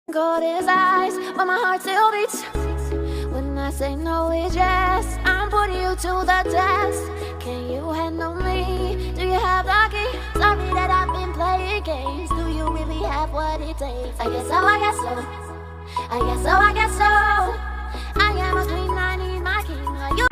Got his eyes, but my heart still beats. When I say no, it's yes. I'm putting you to the test. Can you handle me? Do you have the key? Sorry that I've been playing games. Do you really have what it takes? I guess so, I guess so. I guess so, I guess so. I am a queen, I need my king. Are you?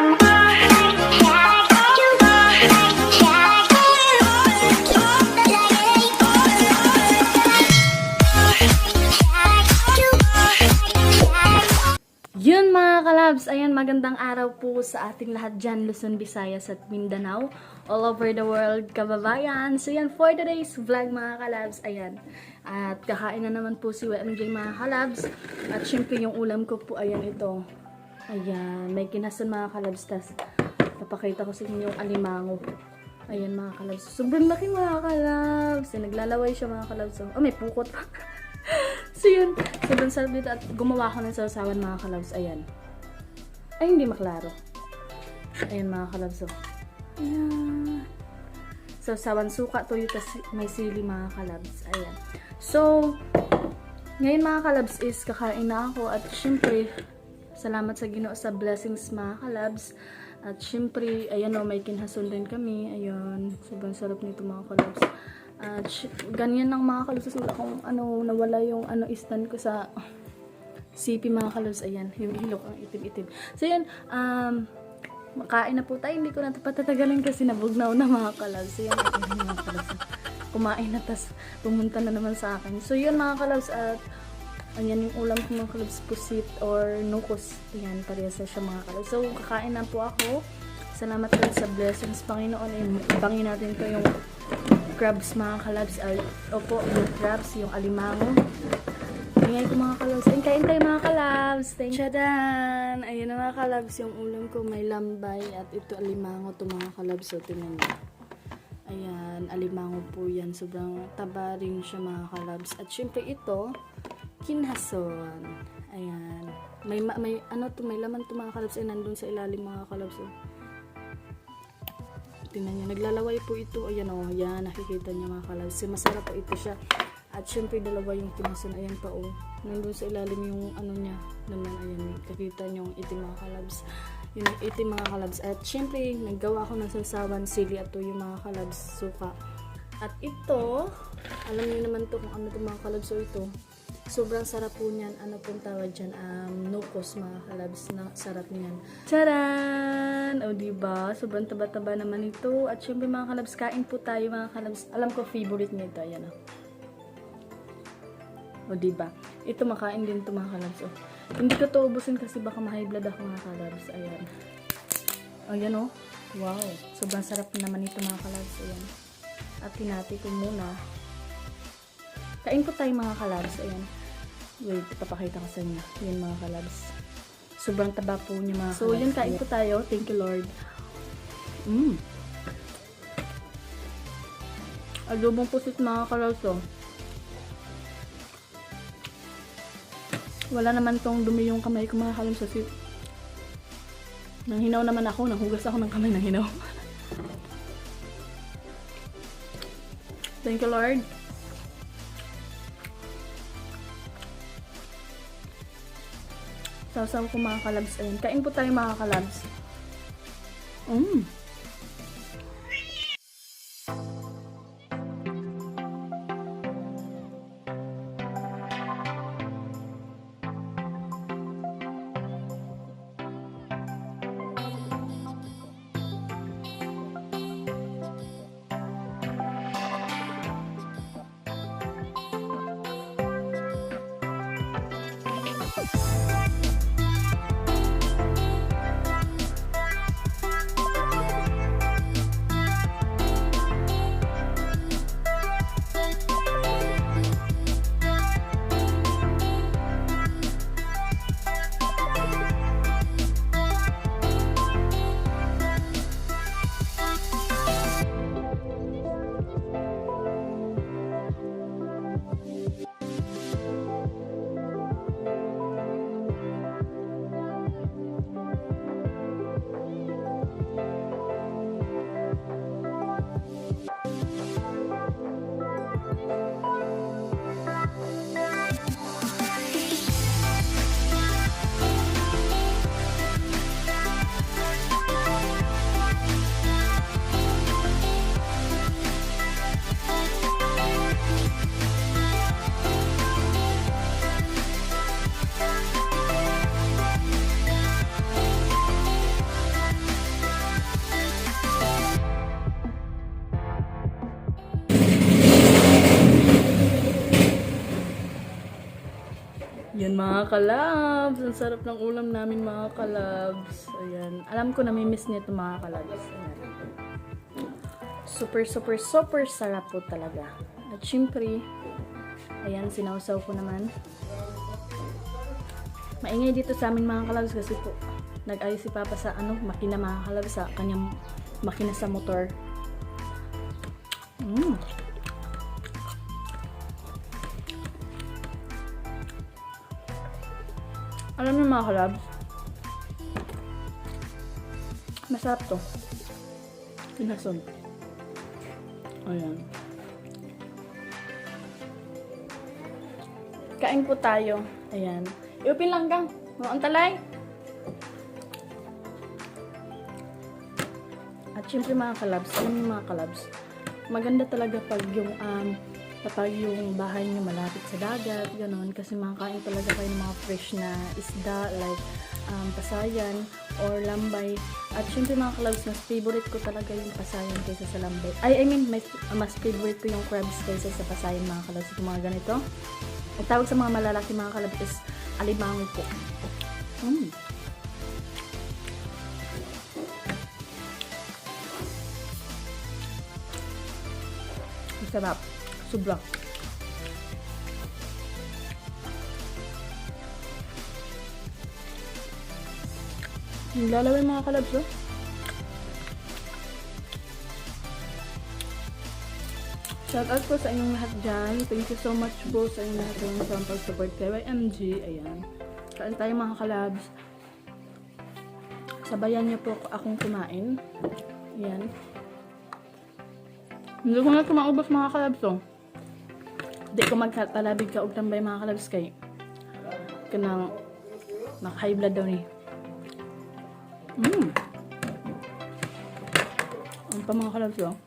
Yun mga kalabs, ayan, magandang araw po sa ating lahat dyan, Luzon, Visayas at Mindanao, all over the world, kababayan. So yan, for today's vlog mga kalabs, ayan, at kakain na naman po si WMJ mga kalabs, at syempre yung ulam ko po, ayan ito, ayan, may kinason mga kalabs, tas papakita ko sa inyo yung alimango. Ayan mga kalabs, sobrang laki mga kalabs, naglalaway siya mga kalabs, oh may pukot pa. So yun, sobrang sarap dito at gumawa ko ng sausawan mga kalabs, ayan. Ay, hindi maklaro. Ayan mga kalabs, oh. Ayan. Sausawan suka, toyo, tas may sili mga kalabs, ayan. So, ngayon mga kalabs is kakain na ako at syempre, salamat sa Ginoo sa blessings mga kalabs. At syempre, ayan o, may kinhason din kami, ayun. Sobrang sarap nito mga kalabs. At ganyan lang mga kalabs, wala kung ano, nawala yung ano stand ko sa CP mga kalabs, ayan, yung hilok ang itim-itim. So yan, makain na po tayo, hindi ko na patatagalin kasi nabugnaw na mga kalabs. So yan, mga kalabs, kumain na, tas pumunta na naman sa akin. So yun mga kalabs, at ayan yung ulam ko mga kalabs, pusit or nukos, ayan, parehas na siya mga kalabs. So kakain na po ako, salamat rin sa blessings Panginoon, ibangin natin ko yung crabs mga kalabs, ay, opo, yung crabs, yung alimango. Tingnan ko mga kalabs, kain tayo mga kalabs, tadaan! Ayun na mga kalabs, yung ulam ko may lambay at ito alimango to mga kalabs, so tingnan nyo. Ayan, alimango po yan, sobrang taba rin siya mga kalabs. At syempre ito, kinhason. Ayan, may ano to, may laman to mga kalabs, ay nandun sa ilalim mga kalabs, oh. Tingnan niyo, naglalaway po ito. Ayan o, yan, nakikita niyo mga kalabs. Masarap po ito siya. At syempre, dalawa yung kinason. Ayan pa o. Nandun sa ilalim yung ano niya. Naman, ayan, nakikita niyo yung itim mga kalabs. Yung itim mga kalabs. At syempre, naggawa ko ng sausawan, sili at yung mga kalabs, suka. At ito, alam niyo naman to kung ano to mga kalabs. So ito, sobrang sarap po niyan. Ano pong tawag dyan? Nukos mga kalabs. Na sarap niyan. Charan! O diba? Sobrang taba-taba naman ito. At syempre mga kalabs, kain po tayo mga kalabs. Alam ko favorite niyo ito. Ayan o. O diba? Ito makain din ito mga kalabs. O. Hindi ko ito ubusin kasi baka ma-high blood ako mga kalabs. Ayan. Ayan o. Wow. Sobrang sarap naman ito mga kalabs. Ayan. At hinati ko muna. Kain po tayo mga kalabs. Ayan. Wait, ipapakita ko sa inyo. Yan mga kalabs. Sobrang taba po niya mga kalabs. So, yun, kain po tayo. Thank you, Lord. Adobong pusit mga kalabs. Oh. Wala naman tong dumi yung kamay ko mga kalabs. Kasi nanghinaw naman ako. Nanghugas ako ng kamay ng hinaw. Thank you, Lord. Sasaw ko mga kalabs. Ayun. Kain po tayo mga kalabs. Yan mga kalabs. Ang sarap ng ulam namin mga kalabs. Ayan. Alam ko namimiss niyo ito mga kalabs. Ayan. Super, super, super sarap po talaga. At syempre, ayan, sinausaw ko naman. Maingay dito sa amin mga kalabs kasi po nag-ayos si Papa sa makina mga kalabs, sa kanyang makina sa motor. Alam niyo mga kalabs, masarap to. Pinason. Ayan. Kain po tayo. Ayan. Iupin lang gang. Ang talay. At syempre mga kalabs, alam niyo mga kalabs, maganda talaga pag yung bahay niyo malapit sa dagat, gano'n, kasi makakain talaga kayo ng mga fresh na isda like pasayan or lambay. At syempre mga kalabs, mas favorite ko talaga yung pasayan kaysa sa lambay. Mas favorite ko yung crabs kaysa sa pasayan mga kalabs. Yung mga ganito. Ang tawag sa mga malalaki mga kalabs is alimango po. Sarap. Sobra. Yung lalawin mga kalabs, oh. Shout out po sa inyong lahat dyan. Thank you so much po sa inyong lahat dyan sa pag-support kay YMG. Ayan. Kain tayo mga kalabs. Sabayan niyo po akong kumain. Ayan. Hindi ko na ito maubos mga kalabs, oh. Hindi ko magkatalabig ka og tambay mga kalabs kay kanang naka-high blood daw ni. Ang pa mga kalabs, oh.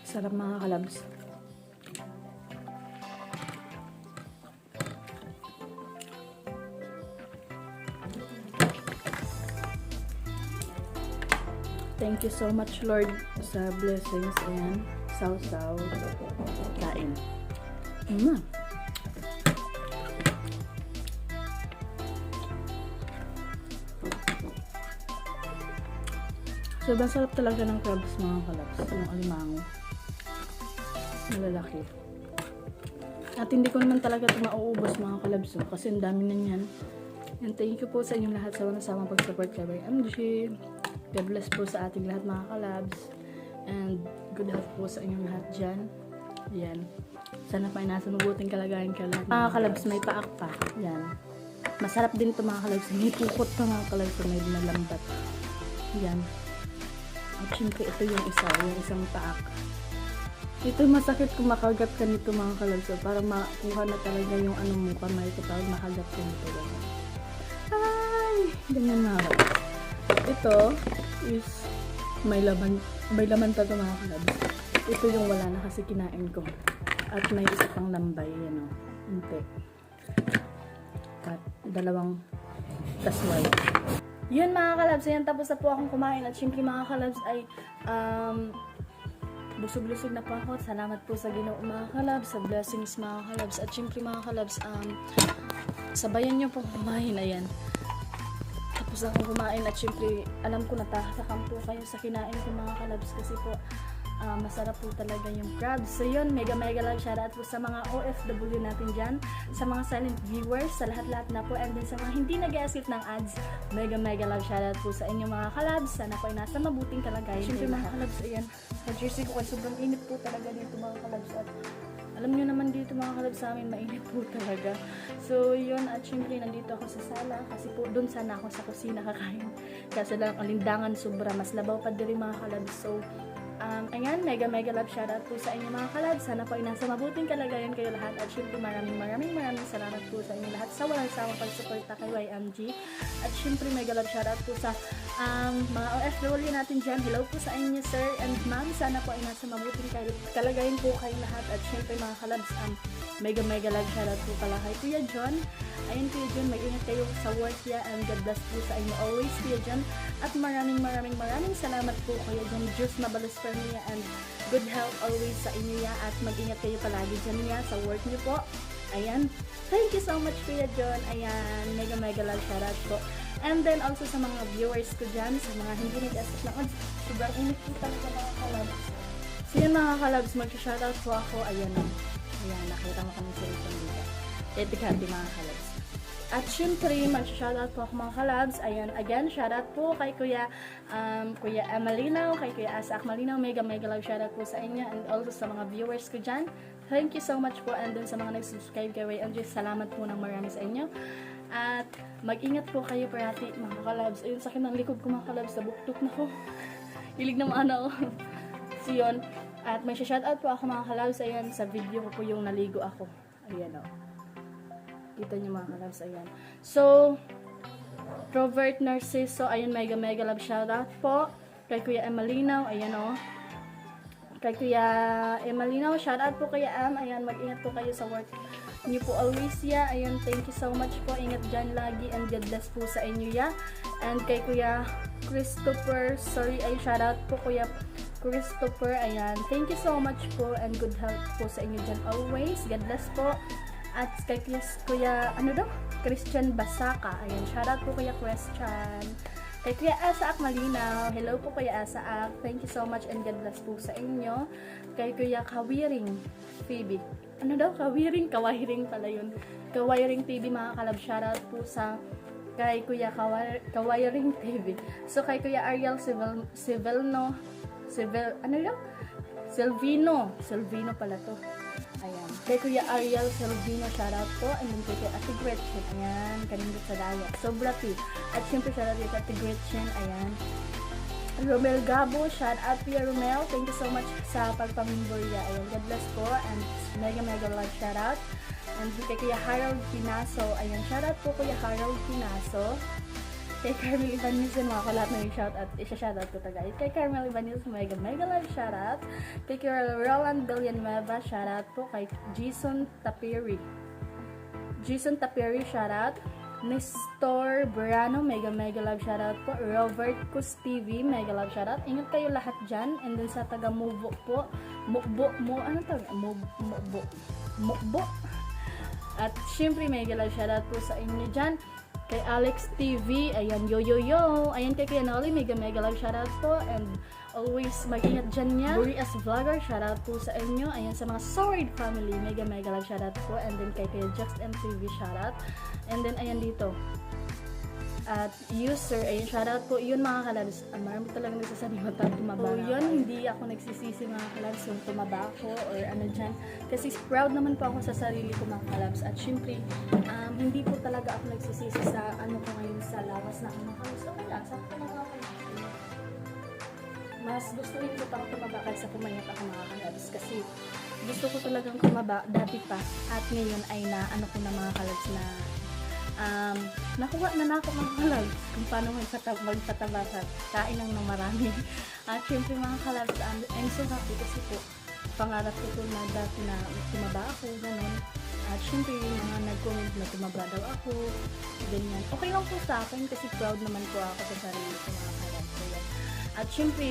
Sarap mga kalabs. Thank you so much, Lord, sa blessings. Ayan. Saw-saw. Kain. Sobrang sarap talaga ng crabs mga kalabs. Yung alimango. Malalaki. At hindi ko naman talaga ito mauubos mga kalabs. Kasi ang dami na yan. And thank you po sa inyong lahat sa walang samang pag-support kay YMG. God bless po sa ating lahat mga kalabs. And good health po sa inyong lahat dyan. Yan. Sana pa nasa mabuting kalagayan ka lahat. Mga kalabs, may paak pa. Yan. Masarap din ito mga kalabs. May pukot pa mga kalabs. May nalambat. Yan. At syempre ito yung isang paak. Ito masakit kung makagat ka nito mga kalabs. Para makuha na talaga yung mo kamay ko. Para makagat ka nito. Ay! Ganyan mga kalabs. Ito is may laman pa ito mga kalabs. Ito yung wala na kasi kinain ko. At may isa pang lambay, yan o. Hindi. At dalawang tasway. Yun mga kalabs, yan tapos na po akong kumain. At syempre mga kalabs ay busog-lusog na po ako. Salamat po sa Ginoo mga kalabs, sa blessings mga kalabs. At syempre mga kalabs, sabayan nyo po kumain. Ayan. Tapos akong kumain at syempre alam ko natakasakan po kayo sa kinain ko mga kalabs kasi po masarap po talaga yung crabs. So yun, mega love shoutout po sa mga OFW natin dyan, sa mga silent viewers, sa lahat-lahat na po, and then sa mga hindi nag-i-skip ng ads, mega love shoutout po sa inyo mga kalabs. Sana po ay nasa mabuting kalagayan. Syempre mga kalabs, ayan, sa jersey ko ay sobrang init po talaga dito mga kalabs. At alam nyo naman dito mga kalabs sa amin, mainit po talaga. So yun, at syempre nandito ako sa sala kasi po doon sana ako sa kusina kakain. Kasi lang ang lindangan sobra, mas labaw pa din mga kalabs. So ayan, mega love shoutout po sa inyo mga kalabs. Sana po ay nasa mabuting kalagayan kayo lahat. At syempre maraming salamat po sa inyo lahat sa walang sawang pagsuporta kay YMG. At syempre mega love shoutout po sa mga OFW natin dyan. Hello po sa inyo sir and ma'am. Sana po ay nasa mabuting kalagayan po kayo lahat. At syempre mga kalabs, mega love shoutout po pala kay Kuya John. Ayun Kuya John, mag-ingat kayo sa work ya, and God bless po sa inyo always Kuya John. At maraming salamat po Kuya John. Diyos mabalos niya, and good health always sa inyo ya, at mag-ingat kayo palagi dyan ya sa work niyo po. Ayan, thank you so much Kuya John. Ayan, mega love shoutout po. And then also sa mga viewers ko dyan, sa mga hindi nag-asap na, sobrang init po talaga mga kalabs. So yun mga kalabs, mag-shoutout po ako. Ayan, ayan, nakita mo kami sa ito dito. Etikati mga kalabs. At syempre, mag-shoutout po ako mga kalabs. Ayan, again, shoutout po kay Kuya Malinaw, kay Kuya Asa Malinaw. Mega love shoutout po sa inyo, and also sa mga viewers ko dyan. Thank you so much po, and dun sa mga nag-subscribe kay Ray Andres, salamat po ng marami sa inyo. At mag-ingat po kayo parati mga kalabs. Ayun, sakit ng likod ko mga kalabs, nabuktok na ko. Hilig na maana ko. So yun, at may shoutout po ako mga kalabs. Ayan, sa video ko po yung naligo ako. Ayan o. Kita nyo mga kalabs, ayan. So, Robert Narciso, ayan, mega love shoutout po. Kay Kuya Emalinaw, ayan o. Kay Kuya Emalinaw, shoutout po Kuya Am. Ayan, mag-ingat po kayo sa work niyo po always ya. Ayan, thank you so much po. Ingat dyan lagi, and God bless po sa inyo ya. And kay Kuya Christopher, sorry, ay shoutout po Kuya Christopher. Ayan, thank you so much po, and good health po sa inyo dyan always. God bless po. At kay Kuya, Christian Basaka. Ayan, shoutout po Kuya Christian. Kay Kuya Asa Malinaw, hello po Kuya Asa. Thank you so much, and God bless po sa inyo. Kay Kuya Kawiring Phoebe. Kawiring pala yun. Kawiring TV mga kalab, shoutout po sa kay Kuya Kawiring TV. So kay Kuya Ariel Silvino pala to. Ayan. Kay Kuya Ariel Silvino, shoutout po. And then kay Ate Gretchen. Ayan, kanindot sa daya. Sobra pi. At syempre shoutout kay Ate Gretchen. Ayan. Romel Gabo, shoutout Kuya Romel. Thank you so much sa pagpamimborya. Ayan, God bless po. And mega love shoutout. And kay Kuya Harold Pinaso. Ayan, shoutout po Kuya Harold Pinaso. Kay Carmel Ibanez, mga kalat na yung shoutout. Isa-shoutout ko guys. Kay Carmel Ibanez, mega love shoutout. Kay Roland Villanueva, shoutout po. Kay Jason Tapiri, shoutout. Nestor Burano, mega love shoutout po. Robert Cus TV, mega love shoutout. Ingat kayo lahat dyan. And then sa taga Mukbo po. Mukbo. At syempre, mega love shoutout po sa inyo dyan. Kay Alex TV, ayan, yo. Ayan kay Kuya Noli, mega love shoutout po. And always mag-ingat dyan niya. Burias Vlogger, shoutout po sa inyo. Ayan sa mga Sword family, mega love shoutout po. And then kay Kuya Jax MTV, shoutout. And then ayan dito. At user, ayun, shoutout po. Yun mga kalabs, marami talagang nagsasabi mo tumaba. So yun, hindi ako nagsisisi mga kalabs yung tumaba ako or ano dyan. Kasi proud naman po ako sa sarili ko mga kalabs. At syempre, hindi po talaga ako nagsisisi sa ano ko ngayon sa lawas na mga kalabs. Okay lang, sakto lang ako. Mas gusto rin ko pang tumaba kaysa pumayat ako mga kalabs. Kasi gusto ko talagang tumaba dati pa. At ngayon ay na ano ko na mga kalabs na nakuha na ako mga kalabs kung paano magpataba sa kain ng marami. At syempre mga kalabs, I'm so happy kasi po pangarap ko po na dati na tumaba ako, ganun. At syempre yung mga nag-comment na tumaba daw ako, ganyan. Okay lang po sa akin kasi proud naman po ako sa sarili ko mga kalabs. So, yan. At syempre,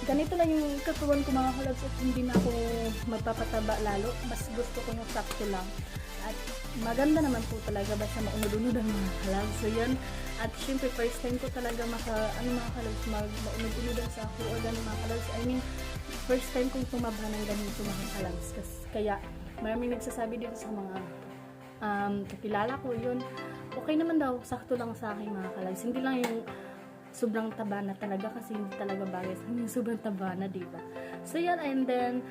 ganito lang yung katawan ko mga kalabs at hindi na ako magpapataba lalo. Mas gusto ko yung sakto lang. At maganda naman po talaga basta maunod-unod ang mga kalabs. So yun. At syempre first time ko talaga mga kalabs, maunod-unodan sa ako or ganun mga kalabs. I mean, first time kong tumaba ng ganito mga kalabs. Kaya maraming nagsasabi din sa mga kakilala ko yun. Okay naman daw, sakto lang sa akin mga kalabs. Hindi lang yung sobrang taba na talaga kasi hindi talaga bagay sa akin yung sobrang taba na, diba? So yan, and then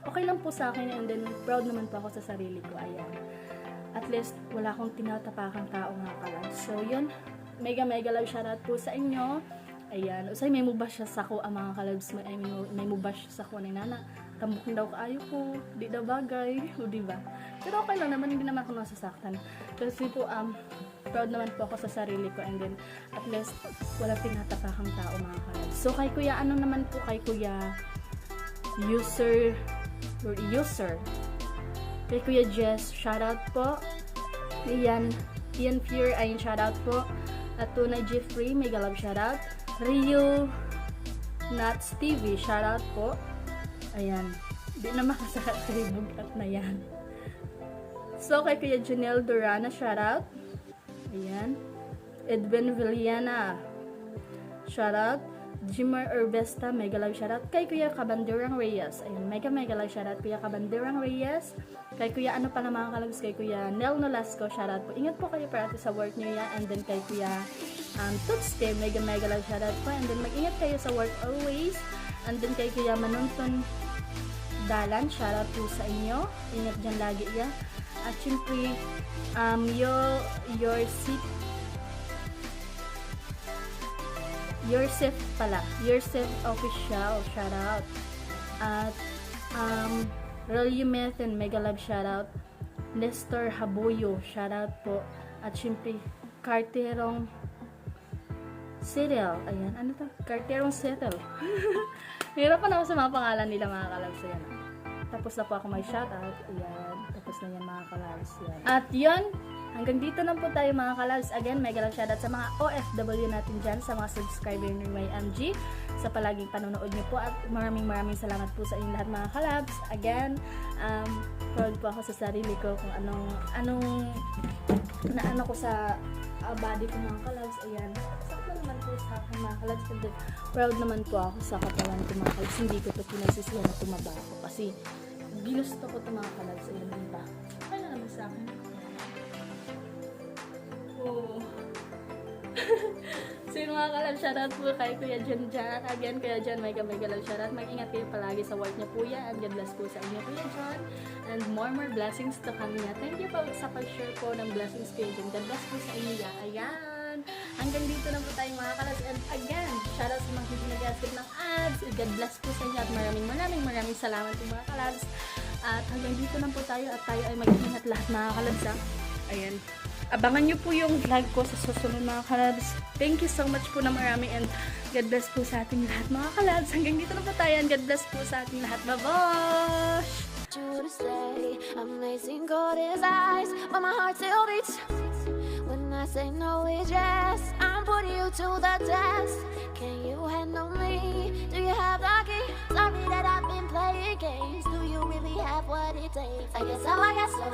okay lang po sa akin, and then proud naman po ako sa sarili ko. Ayan. At least wala akong tinatapakang tao mga kalabs. So yun, mega love shoutout po sa inyo. Ayan, usay may mubash sa ko ang mga kalabs, may mubash sa ko ni nana. Tambukin daw kaayo ko, di daw bagay, o diba? Pero okay lang naman, hindi naman ako nasasaktan. Kasi po proud naman po ako sa sarili ko, and then at least wala tinatapakang tao mga kalabs. So kay Kuya naman po, kay Kuya user kay Kuya Jess, shoutout po. Ian Pure, ayun, shoutout po. At Tuna Jeffrey, mega love shoutout. Rio Nuts TV, shoutout po. Ayan. Di na makasakat kay bugat na yan. So, kay Kuya Janelle Durana, shoutout. Ayan. Edwin Villana, shoutout. Jimmer Urbesta, mega love shoutout. Kay Kuya Kabanderang Reyes. Ayan, mega love shoutout. Kuya Kabanderang Reyes. Kay Kuya ano pa na mga kalabs, kay Kuya Nel Nolasco, shoutout po. Ingat po kayo parati sa work niyo yan. And then kay Kuya Tutske, mega love shoutout po. And then mag-ingat kayo sa work always. And then kay Kuya Manunton Dalan, shoutout po sa inyo. Ingat dyan lagi ya. At syempre, Yourself pala. Yourself official, shoutout. At Rolly Methan, mega love shoutout. Nestor Haboyo, shoutout po. At syempre, Carterong Settle. Ayan, ano to? Carterong Settle. Hirapan ako sa mga pangalan nila mga kalabs. Ayan. Tapos na po ako may shoutout. Ayan. Tapos na yan mga kalabs. Ayan. At yun, hanggang dito na po tayo mga kalabs. Again, mega love shoutout sa mga OFW natin dyan, sa mga subscriber ni YMG, sa palaging panonood niyo po. At maraming salamat po sa inyong lahat mga kalabs. Again, proud po ako sa sarili ko kung anong naano ko sa body ko mga kalabs. Ayan. Sakto naman po sa akin mga kalabs. And then, proud naman po ako sa katawan ko mga kalabs. Hindi ko ito pinasisiyan na tumaba ako. Kasi, ginusto ko ito mga kalabs. Ayan, diba? Kaya naman sa akin. Oh. So yung mga kalab, shoutout po kay Kuya Jan. Again, Kuya Jan, mega love shoutout. Mag-ingat kayo palagi sa work niya po yan. And God bless po sa inyo, Kuya Jan. And more blessings to kanya. Thank you po sa pag-share po ng blessings Kuya Jan. God bless po sa inyo yan. Ayan. Hanggang dito na po tayo mga kalabs. And again, shoutout sa mga hindi nag-askip ng ads. God bless po sa inyo. At maraming salamat po mga kalabs. At hanggang dito na po tayo. At tayo ay mag-ingat lahat mga kalabs. Ayan. Abangan nyo po yung vlog ko sa susunod mga kalabs. Thank you so much po na marami and God bless po sa ating lahat mga kalabs. Hanggang dito na po tayo and God bless po sa ating lahat. Bye-bye! You to say amazing gold his eyes, but my heart still beats. When I say no, it's yes. I'm putting you to the test. Can you handle me? Do you have the key? Sorry that I've been playing games. Do you really have what it takes? I guess so. I guess so.